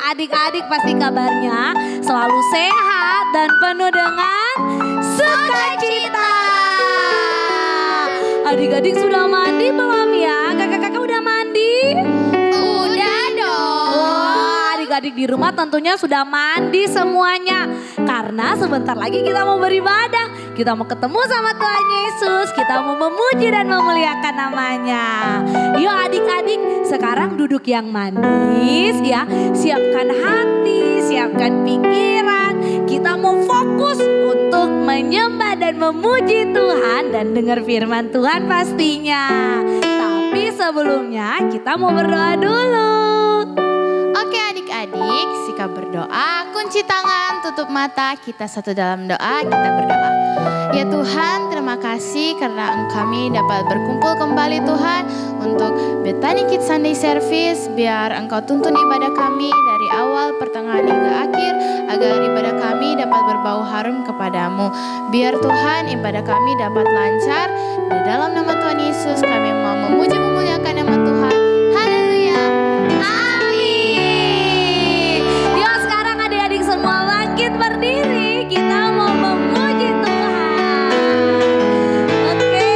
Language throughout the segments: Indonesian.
adik-adik pasti kabarnya selalu sehat dan penuh dengan sukacita. Adik-adik sudah mandi belum ya? Kakak-kakak udah mandi? Udah dong. Wah, adik-adik di rumah tentunya sudah mandi semuanya. Karena sebentar lagi kita mau beribadah. Kita mau ketemu sama Tuhan Yesus. Kita mau memuji dan memuliakan namanya. Yuk adik-adik, sekarang duduk yang manis ya. Siapkan hati, siapkan pikiran. Kita mau fokus untuk menyembah dan memuji Tuhan. Dan dengar firman Tuhan pastinya. Tapi sebelumnya kita mau berdoa dulu. Oke adik-adik, sikap berdoa, kunci tangan, tutup mata, kita satu dalam doa, kita berdoa. Ya Tuhan, terima kasih karena kami dapat berkumpul kembali Tuhan untuk Bethany Kids Sunday Service. Biar Engkau tuntun ibadah kami dari awal, pertengahan hingga akhir, agar ibadah kami dapat berbau harum kepadamu. Biar Tuhan ibadah kami dapat lancar. Di dalam nama Tuhan Yesus kami mau memuji memuliakan nama Tuhan. Haleluya. Amin. Yuk sekarang adik-adik semua bangkit berdiri. Kita mau memuji Tuhan. Oke.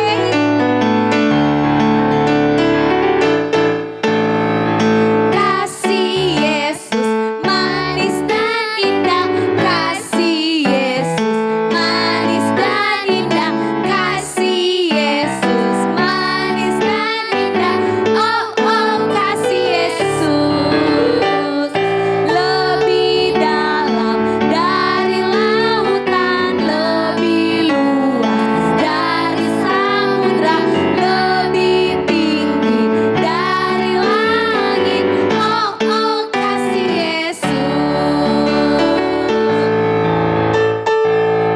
Kasih Yesus manis dan indah. Kasih Yesus manis dan indah. Kasih Yesus manis dan indah. Oh oh kasih Yesus lebih dalam dari lautan, lebih luas dari samudra, lebih tinggi dari langit. Oh oh kasih Yesus.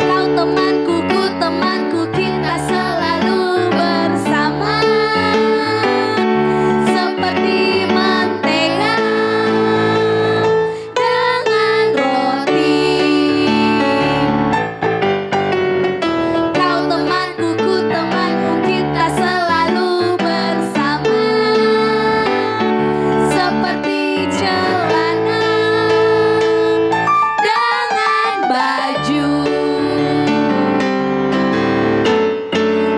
Kau temanku, ku temanku, kita selalu bersama. Seperti mentega dengan roti. Kau temanku, ku temanku, kita selalu bersama. Seperti celana dengan baju.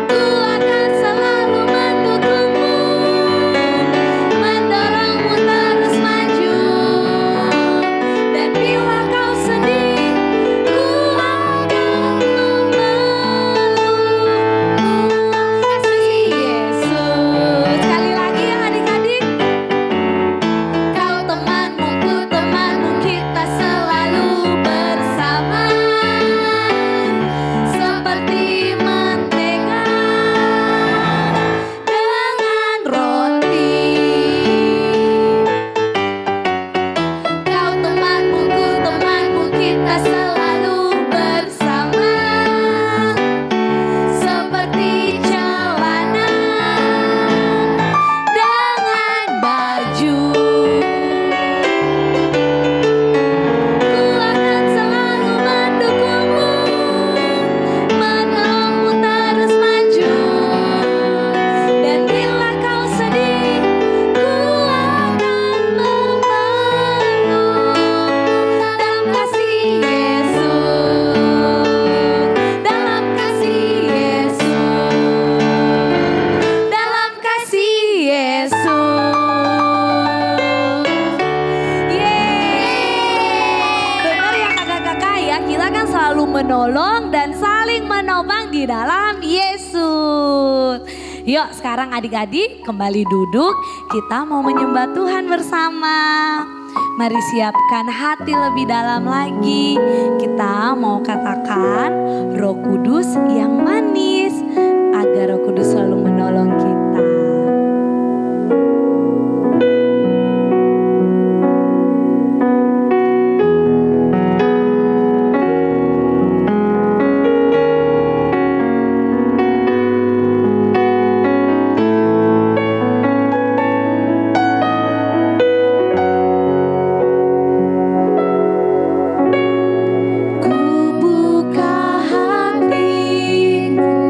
Ku akan selalu mendukungmu, mendorongmu terus maju. Dan bila kau sedih, ku akan memelukmu. Kasih Yesus. Sekali lagi ya adik-adik. Kau temanmu, ku temanmu, kita selalu bersama. Seperti mentega dengan roti. Kau temanmu, ku temanmu, kita selalu bersama. Seperti celana dengan baju. Ku akan selalu mendukungmu, mendorongmu terus maju. Dan bila kau sedih, ku akan memelukmu. Dalam kasih Yesus, dalam kasih Yesus, dalam kasih Yesus. Yeay. Benar ya kakak-kakak ya, kita kan selalu menolong dan saling menopang di dalam Yesus. Yuk sekarang adik-adik kembali duduk, kita mau menyembah Tuhan bersama. Mari siapkan hati lebih dalam lagi. Kita mau katakan Roh Kudus yang manis, agar Roh Kudus selalu menolong kita. Ku buka hatiku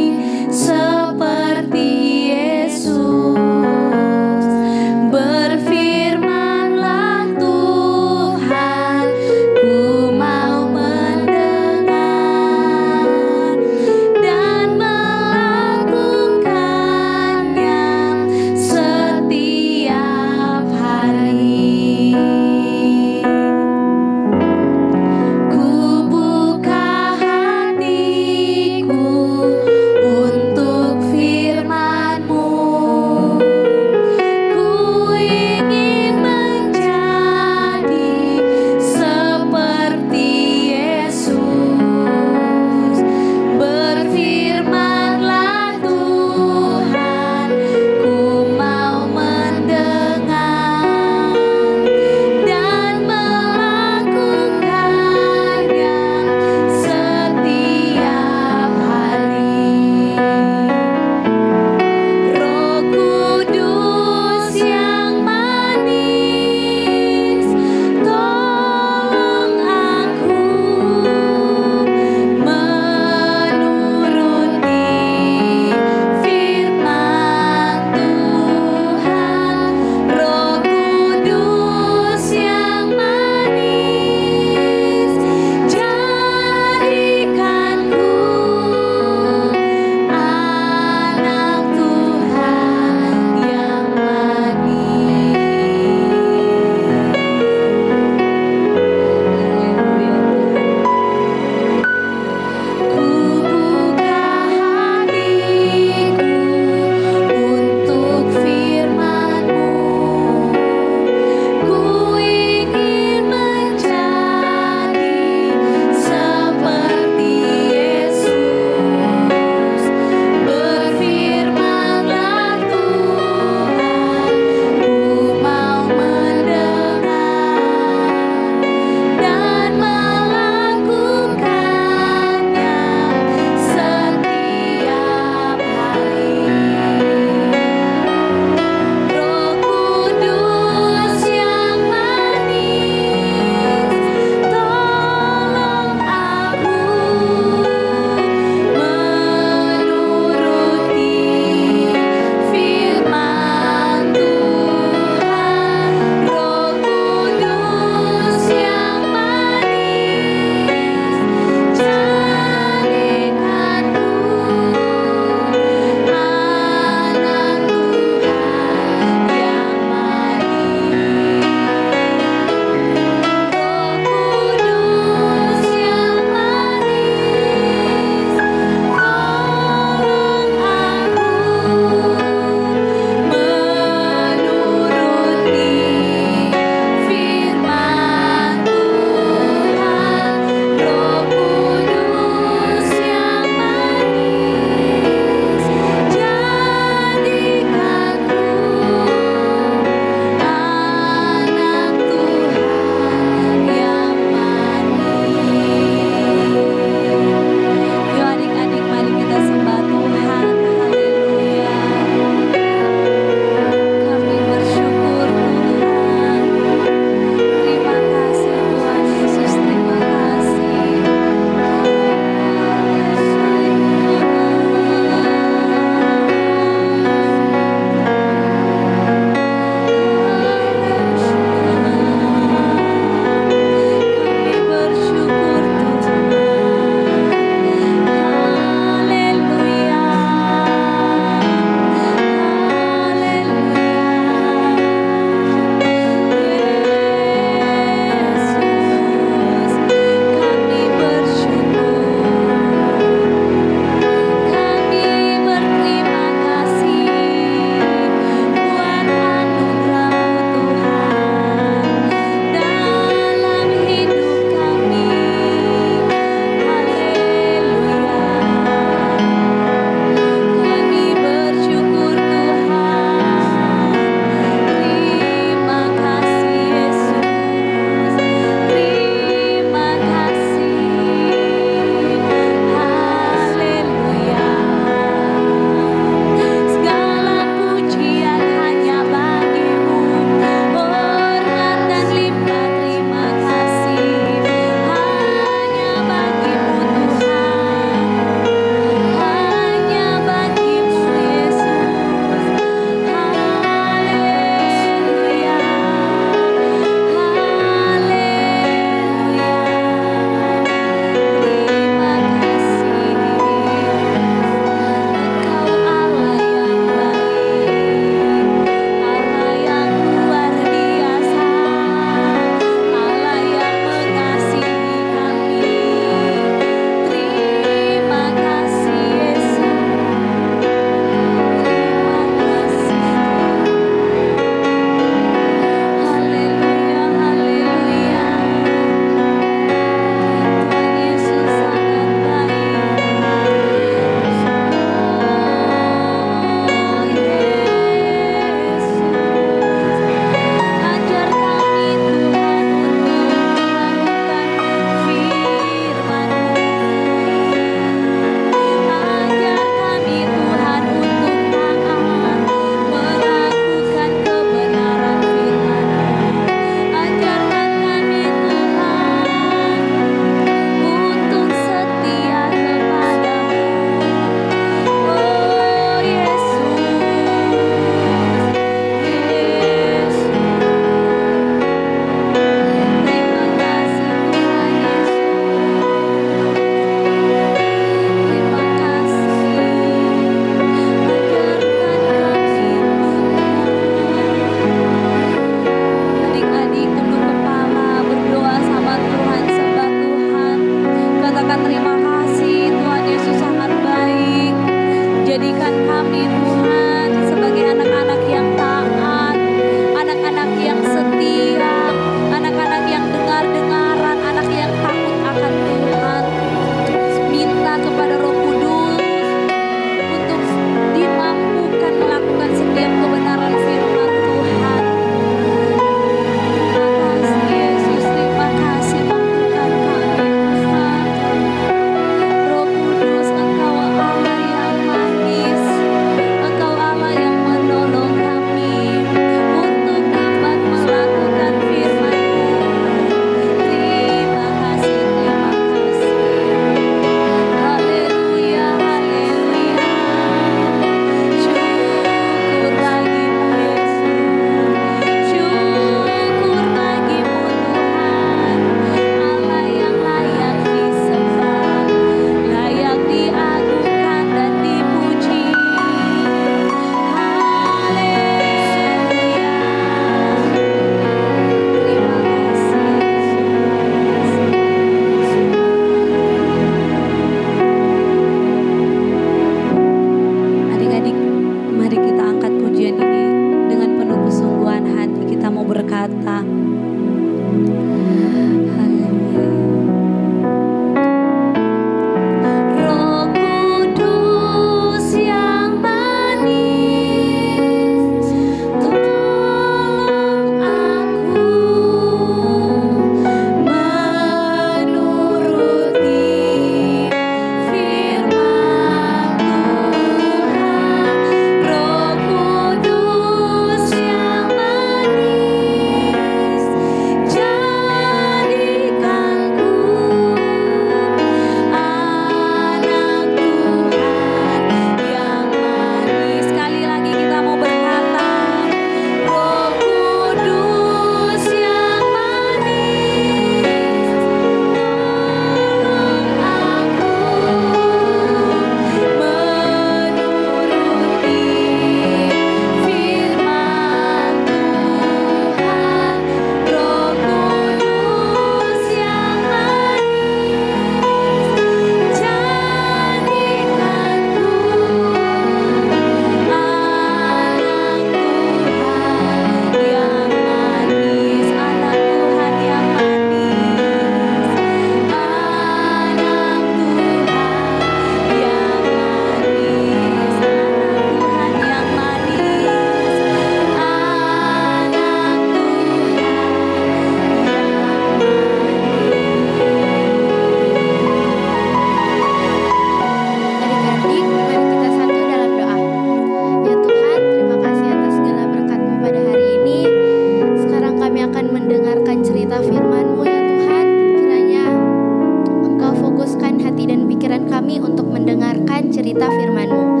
mendengarkan cerita firman-Mu.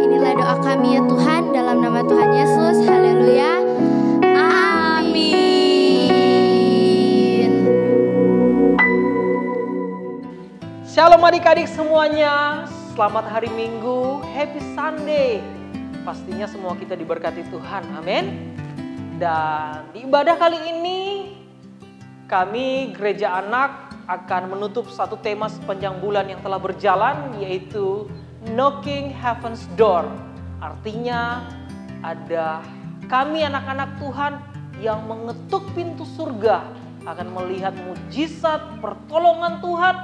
Inilah doa kami ya Tuhan, dalam nama Tuhan Yesus. Haleluya. Amin. Shalom adik-adik semuanya, selamat hari Minggu, Happy Sunday. Pastinya semua kita diberkati Tuhan, amin. Dan di ibadah kali ini, kami Gereja Anak akan menutup satu tema sepanjang bulan yang telah berjalan, yaitu Knocking Heaven's Door. Artinya ada kami anak-anak Tuhan yang mengetuk pintu surga, akan melihat mujizat pertolongan Tuhan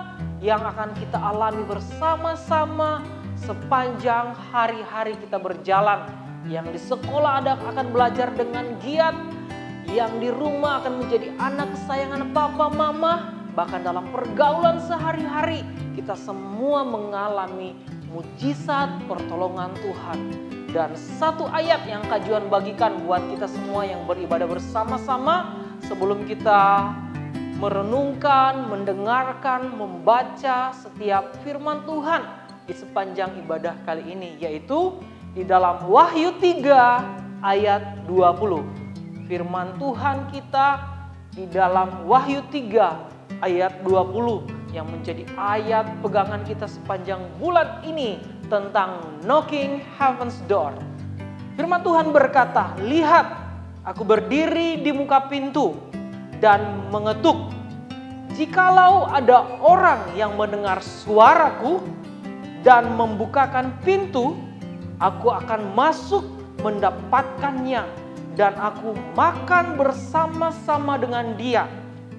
yang akan kita alami bersama-sama sepanjang hari-hari kita berjalan. Yang di sekolah akan belajar dengan giat, yang di rumah akan menjadi anak kesayangan papa mama, bahkan dalam pergaulan sehari-hari kita semua mengalami mujizat pertolongan Tuhan. Dan satu ayat yang Kak Juan bagikan buat kita semua yang beribadah bersama-sama sebelum kita merenungkan, mendengarkan, membaca setiap firman Tuhan di sepanjang ibadah kali ini, yaitu di dalam Wahyu 3 ayat 20. Firman Tuhan kita di dalam Wahyu 3 ayat 20 yang menjadi ayat pegangan kita sepanjang bulan ini tentang knocking heaven's door. Firman Tuhan berkata, "Lihat, aku berdiri di muka pintu dan mengetuk. Jikalau ada orang yang mendengar suaraku dan membukakan pintu, aku akan masuk mendapatkannya dan aku makan bersama-sama dengan dia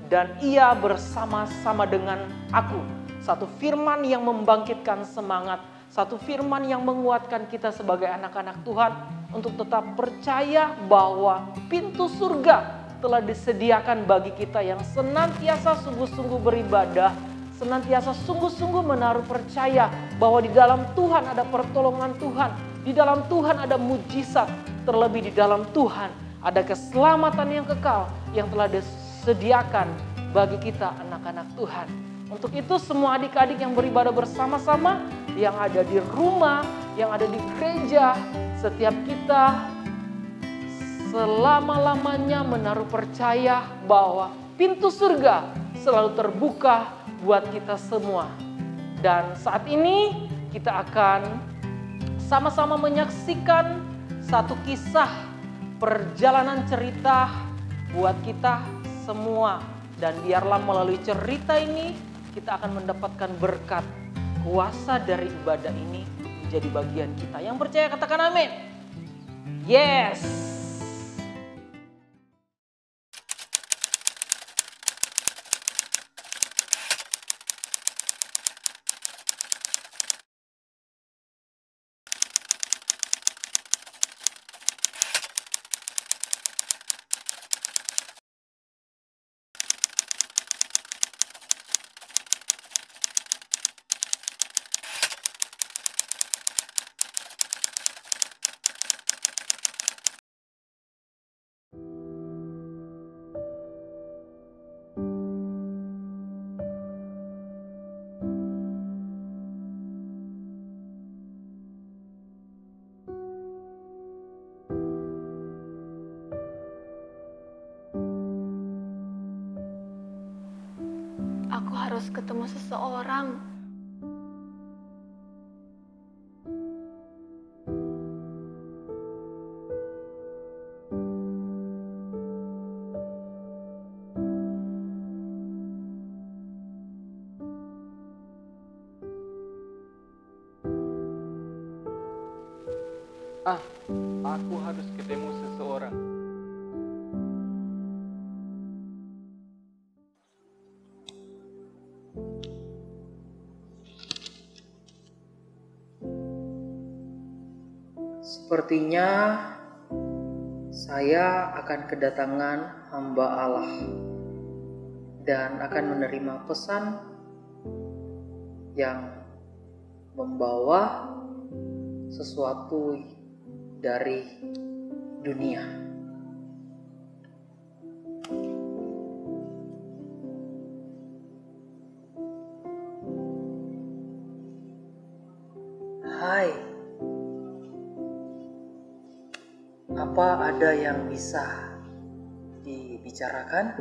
dan ia bersama-sama dengan aku." Satu firman yang membangkitkan semangat, satu firman yang menguatkan kita sebagai anak-anak Tuhan untuk tetap percaya bahwa pintu surga telah disediakan bagi kita yang senantiasa sungguh-sungguh beribadah, senantiasa sungguh-sungguh menaruh percaya bahwa di dalam Tuhan ada pertolongan Tuhan, di dalam Tuhan ada mujizat, terlebih di dalam Tuhan ada keselamatan yang kekal yang telah disediakan bagi kita anak-anak Tuhan. Untuk itu semua adik-adik yang beribadah bersama-sama, yang ada di rumah, yang ada di gereja, setiap kita selama-lamanya menaruh percaya bahwa pintu surga selalu terbuka buat kita semua. Dan saat ini kita akan sama-sama menyaksikan satu kisah perjalanan cerita buat kita semua. Dan biarlah melalui cerita ini kita akan mendapatkan berkat, kuasa dari ibadah ini menjadi bagian kita. Yang percaya katakan amin. Yes. Aku harus ketemu seseorang. Aku harus ketemu seseorang. Sepertinya saya akan kedatangan hamba Allah dan akan menerima pesan yang membawa sesuatu dari dunia. Hai, apa ada yang bisa dibicarakan,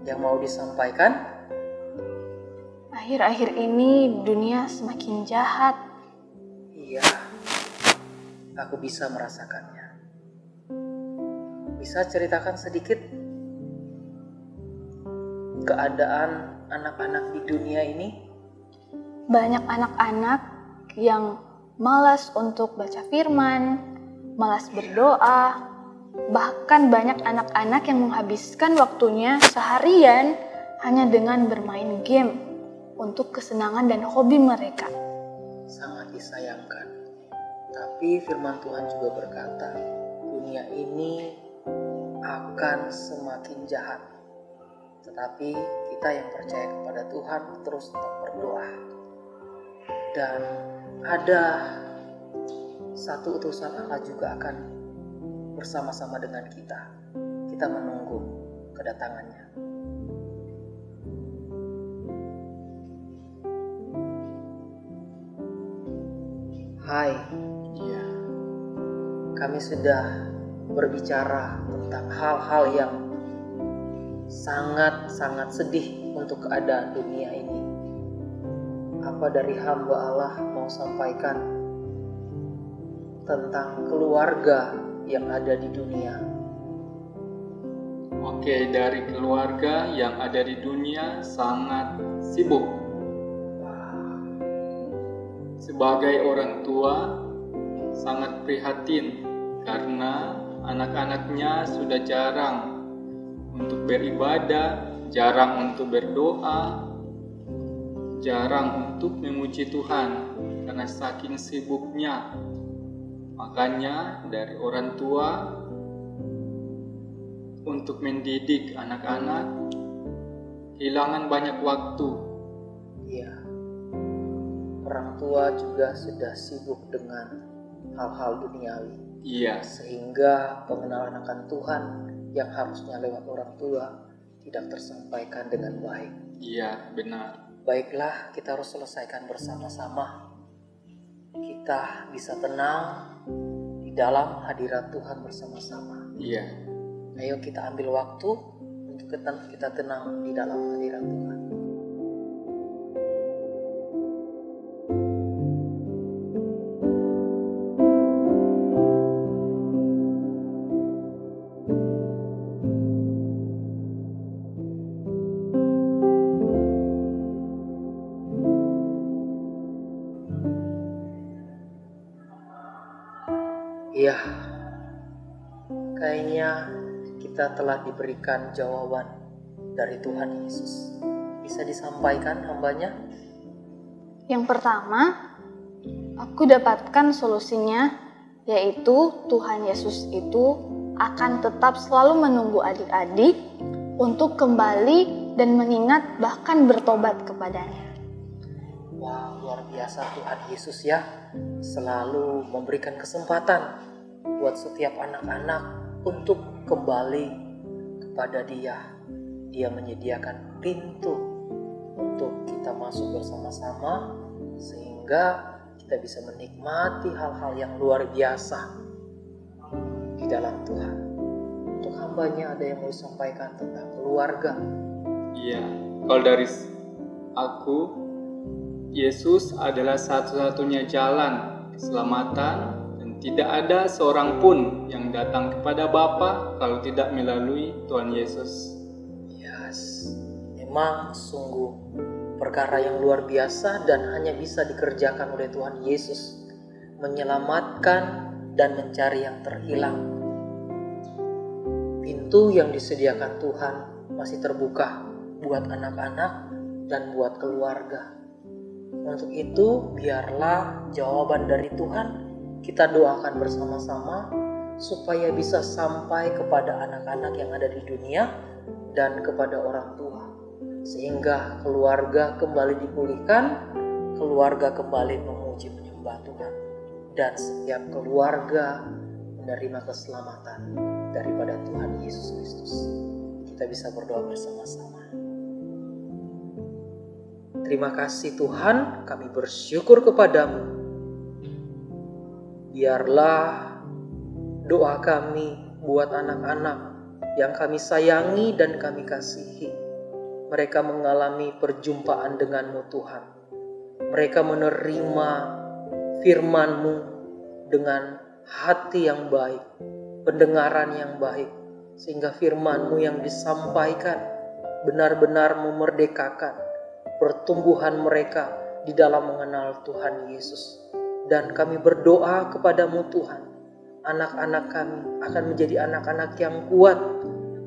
yang mau disampaikan? Akhir-akhir ini dunia semakin jahat. Iya, aku bisa merasakannya. Bisa ceritakan sedikit keadaan anak-anak di dunia ini? Banyak anak-anak yang malas untuk baca firman, malas berdoa, bahkan banyak anak-anak yang menghabiskan waktunya seharian hanya dengan bermain game untuk kesenangan dan hobi mereka. Sangat disayangkan. Tapi firman Tuhan juga berkata, dunia ini akan semakin jahat. Tetapi kita yang percaya kepada Tuhan terus tetap berdoa. Dan ada satu utusan Allah juga akan bersama-sama dengan kita. Kita menunggu kedatangannya. Hai, kami sudah berbicara tentang hal-hal yang sangat-sangat sedih untuk keadaan dunia ini. Apa dari hamba Allah mau sampaikan tentang keluarga yang ada di dunia? Oke, dari keluarga yang ada di dunia sangat sibuk. Sebagai orang tua, sangat prihatin karena anak-anaknya sudah jarang untuk beribadah, jarang untuk berdoa, jarang untuk memuji Tuhan karena saking sibuknya. Makanya dari orang tua untuk mendidik anak-anak kehilangan banyak waktu. Iya, orang tua juga sudah sibuk dengan hal-hal duniawi. Iya, Sehingga pengenalan akan Tuhan yang harusnya lewat orang tua tidak tersampaikan dengan baik. iya benar. Baiklah, kita harus selesaikan bersama-sama. Kita bisa tenang di dalam hadirat Tuhan bersama-sama. Iya. Ayo kita ambil waktu untuk kita tenang di dalam hadirat Tuhan. Iya, kayaknya kita telah diberikan jawaban dari Tuhan Yesus. Bisa disampaikan hambanya? Yang pertama, aku dapatkan solusinya, yaitu Tuhan Yesus itu akan tetap selalu menunggu adik-adik untuk kembali dan mengingat bahkan bertobat kepadanya. Wah, luar biasa Tuhan Yesus ya. Selalu memberikan kesempatan buat setiap anak-anak untuk kembali kepada Dia. Dia menyediakan pintu untuk kita masuk bersama-sama sehingga kita bisa menikmati hal-hal yang luar biasa di dalam Tuhan. Untuk hambanya ada yang mau disampaikan tentang keluarga? Iya, kalau dari aku, Yesus adalah satu-satunya jalan keselamatan dan tidak ada seorang pun yang datang kepada Bapa kalau tidak melalui Tuhan Yesus. Yes, memang sungguh perkara yang luar biasa dan hanya bisa dikerjakan oleh Tuhan Yesus, menyelamatkan dan mencari yang terhilang. Pintu yang disediakan Tuhan masih terbuka buat anak-anak dan buat keluarga. Untuk itu, biarlah jawaban dari Tuhan kita doakan bersama-sama supaya bisa sampai kepada anak-anak yang ada di dunia dan kepada orang tua. Sehingga keluarga kembali dipulihkan, keluarga kembali memuji menyembah Tuhan. Dan setiap keluarga menerima keselamatan daripada Tuhan Yesus Kristus. Kita bisa berdoa bersama-sama. Terima kasih Tuhan, kami bersyukur kepadamu Biarlah doa kami buat anak-anak yang kami sayangi dan kami kasihi. Mereka mengalami perjumpaan denganmu Tuhan. Mereka menerima firman-Mu dengan hati yang baik, pendengaran yang baik, sehingga firman-Mu yang disampaikan benar-benar memerdekakan pertumbuhan mereka di dalam mengenal Tuhan Yesus. Dan kami berdoa kepadamu Tuhan, anak-anak kami akan menjadi anak-anak yang kuat,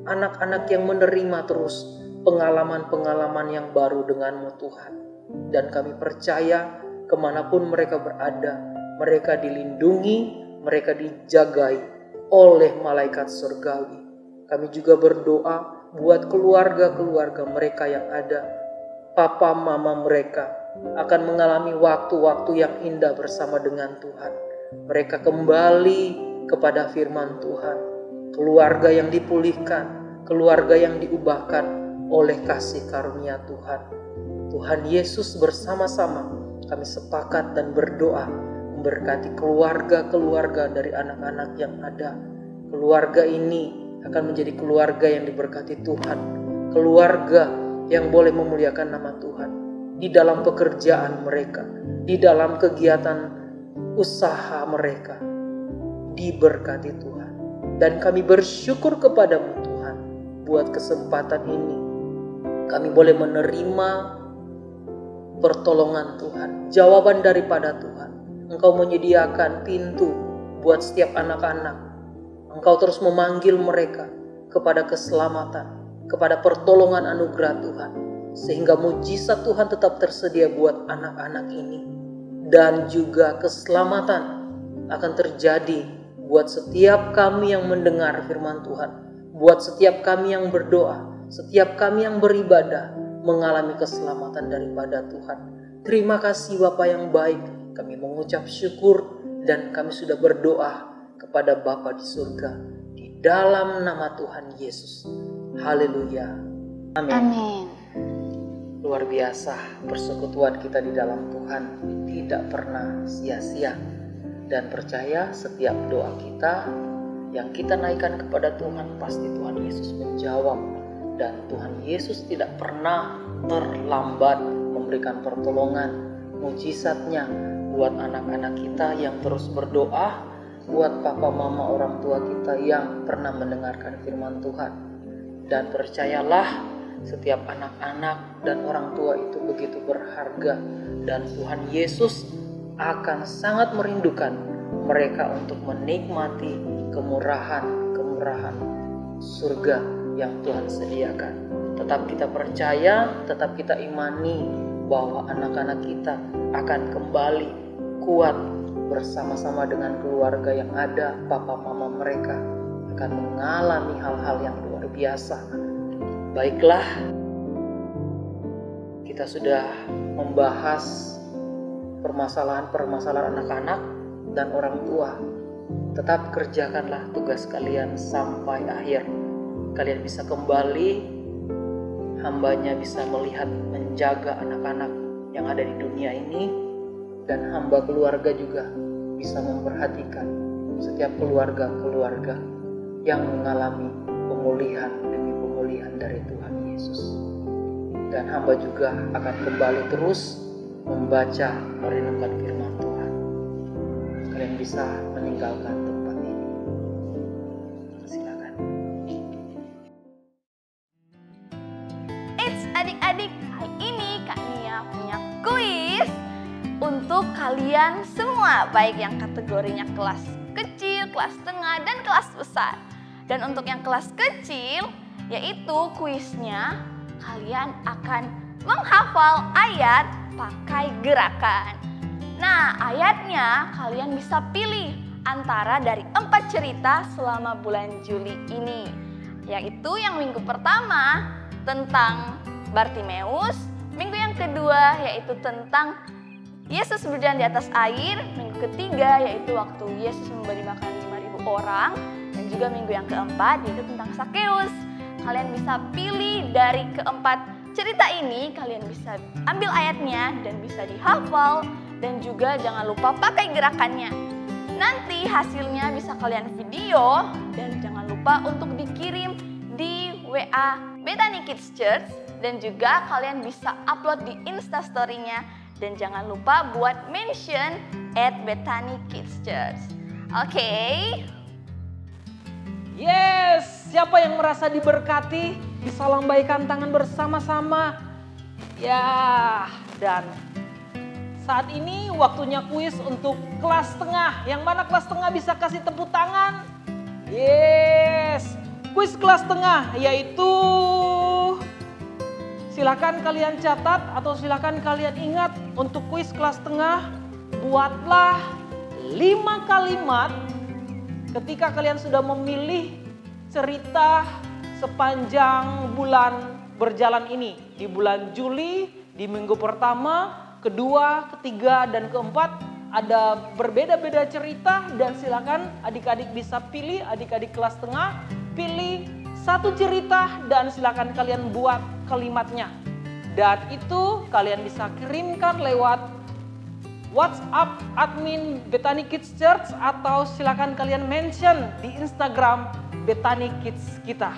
anak-anak yang menerima terus pengalaman-pengalaman yang baru denganmu Tuhan. Dan kami percaya kemanapun mereka berada, mereka dilindungi, mereka dijagai oleh malaikat surgawi. Kami juga berdoa buat keluarga-keluarga mereka yang ada, papa mama mereka akan mengalami waktu-waktu yang indah bersama dengan Tuhan. Mereka kembali kepada firman Tuhan. Keluarga yang dipulihkan, keluarga yang diubahkan oleh kasih karunia Tuhan. Tuhan Yesus, bersama-sama kami sepakat dan berdoa memberkati keluarga-keluarga dari anak-anak yang ada. Keluarga ini akan menjadi keluarga yang diberkati Tuhan. Keluarga yang boleh memuliakan nama Tuhan di dalam pekerjaan mereka, di dalam kegiatan usaha mereka, diberkati Tuhan. Dan kami bersyukur kepadamu Tuhan buat kesempatan ini. Kami boleh menerima pertolongan Tuhan, jawaban daripada Tuhan. Engkau menyediakan pintu buat setiap anak-anak. Engkau terus memanggil mereka kepada keselamatan, kepada pertolongan anugerah Tuhan. Sehingga mujizat Tuhan tetap tersedia buat anak-anak ini. Dan juga keselamatan akan terjadi buat setiap kami yang mendengar firman Tuhan. Buat setiap kami yang berdoa, setiap kami yang beribadah, mengalami keselamatan daripada Tuhan. Terima kasih Bapa yang baik. Kami mengucap syukur dan kami sudah berdoa kepada Bapa di surga. Di dalam nama Tuhan Yesus. Haleluya. Amin. Amin. Luar biasa persekutuan kita di dalam Tuhan tidak pernah sia-sia. Dan percaya setiap doa kita yang kita naikkan kepada Tuhan, pasti Tuhan Yesus menjawab. Dan Tuhan Yesus tidak pernah terlambat memberikan pertolongan, mujizatnya buat anak-anak kita yang terus berdoa, buat papa mama orang tua kita yang pernah mendengarkan firman Tuhan. Dan percayalah, setiap anak-anak dan orang tua itu begitu berharga. Dan Tuhan Yesus akan sangat merindukan mereka untuk menikmati kemurahan surga yang Tuhan sediakan. Tetap kita percaya, tetap kita imani bahwa anak-anak kita akan kembali kuat bersama-sama dengan keluarga yang ada. Papa mama mereka akan mengalami hal-hal yang luar biasa. Baiklah, kita sudah membahas permasalahan-permasalahan anak-anak dan orang tua. Tetap kerjakanlah tugas kalian sampai akhir. Kalian bisa kembali, hambanya bisa melihat menjaga anak-anak yang ada di dunia ini, dan hamba keluarga juga bisa memperhatikan setiap keluarga-keluarga yang mengalami pemulihan demi pemulihan dari Tuhan Yesus. Dan hamba juga akan kembali terus membaca, merenungkan firman Tuhan. Kalian bisa meninggalkan tempat ini. Silakan. Eits, adik-adik, kali ini Kak Nia punya kuis untuk kalian semua, baik yang kategorinya kelas kecil, kelas tengah, dan kelas besar. Dan untuk yang kelas kecil, yaitu kuisnya kalian akan menghafal ayat pakai gerakan. Nah, ayatnya kalian bisa pilih antara dari 4 cerita selama bulan Juli ini. Yaitu yang minggu pertama tentang Bartimeus, minggu yang kedua yaitu tentang Yesus berjalan di atas air, minggu ketiga yaitu waktu Yesus memberi makan 5.000 orang, dan juga minggu yang keempat yaitu tentang Sakeus. Kalian bisa pilih dari keempat cerita ini, kalian bisa ambil ayatnya dan bisa dihafal, dan juga jangan lupa pakai gerakannya. Nanti hasilnya bisa kalian video dan jangan lupa untuk dikirim di WA Bethany Kids Church dan juga kalian bisa upload di Instastory-nya dan jangan lupa buat mention @Bethany Kids Church. Oke? Yes, siapa yang merasa diberkati bisa lambaikan tangan bersama-sama. Ya, dan saat ini waktunya kuis untuk kelas tengah. Yang mana kelas tengah bisa kasih tepuk tangan? Yes, kuis kelas tengah yaitu silakan kalian catat atau silakan kalian ingat untuk kuis kelas tengah. Buatlah 5 kalimat ketika kalian sudah memilih cerita sepanjang bulan berjalan ini. Di bulan Juli, di minggu pertama, kedua, ketiga, dan keempat ada berbeda-beda cerita dan silakan adik-adik bisa pilih, adik-adik kelas tengah pilih satu cerita dan silakan kalian buat kalimatnya. Dan itu kalian bisa kirimkan lewat WhatsApp admin Bethany Kids Church atau silakan kalian mention di Instagram Bethany Kids kita.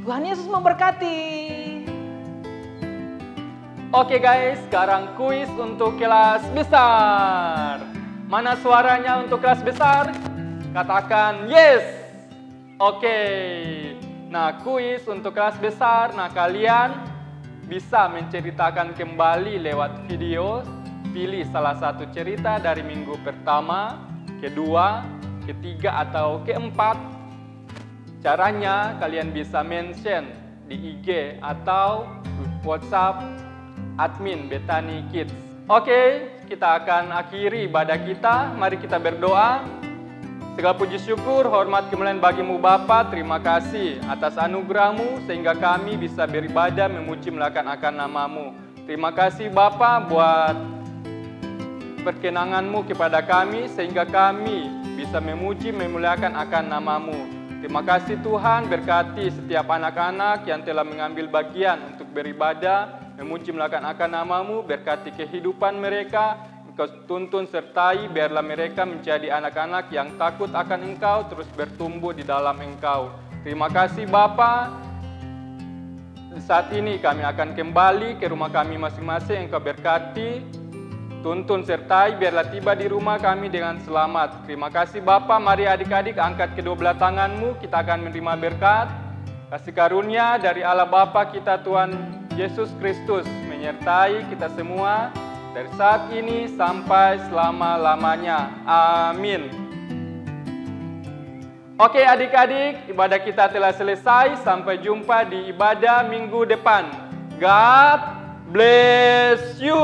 Tuhan Yesus memberkati. Oke guys, sekarang kuis untuk kelas besar. Mana suaranya untuk kelas besar? Katakan yes. Oke. Nah, kuis untuk kelas besar. Nah, kalian bisa menceritakan kembali lewat video. Pilih salah satu cerita dari minggu pertama, kedua, ketiga, atau keempat. Caranya kalian bisa mention di IG atau WhatsApp admin Bethany Kids. Oke, kita akan akhiri ibadah kita. Mari kita berdoa. Segala puji syukur, hormat kemuliaan bagimu Bapa. Terima kasih atas anugerah-Mu sehingga kami bisa beribadah memuji memuliakan akan nama-Mu. Terima kasih Bapa buat perkenangan-Mu kepada kami sehingga kami bisa memuji memuliakan akan nama-Mu. Terima kasih Tuhan, berkati setiap anak-anak yang telah mengambil bagian untuk beribadah, memuji memuliakan akan nama-Mu, berkati kehidupan mereka, Engkau tuntun sertai, biarlah mereka menjadi anak-anak yang takut akan Engkau, terus bertumbuh di dalam Engkau. Terima kasih Bapa. Saat ini kami akan kembali ke rumah kami masing-masing, Engkau berkati, tuntun sertai, biarlah tiba di rumah kami dengan selamat. Terima kasih Bapa. Mari adik-adik angkat kedua belah tanganmu, kita akan menerima berkat. Kasih karunia dari Allah Bapa kita Tuhan Yesus Kristus menyertai kita semua dari saat ini sampai selama-lamanya. Amin. Oke adik-adik, ibadah kita telah selesai. Sampai jumpa di ibadah minggu depan. God bless you.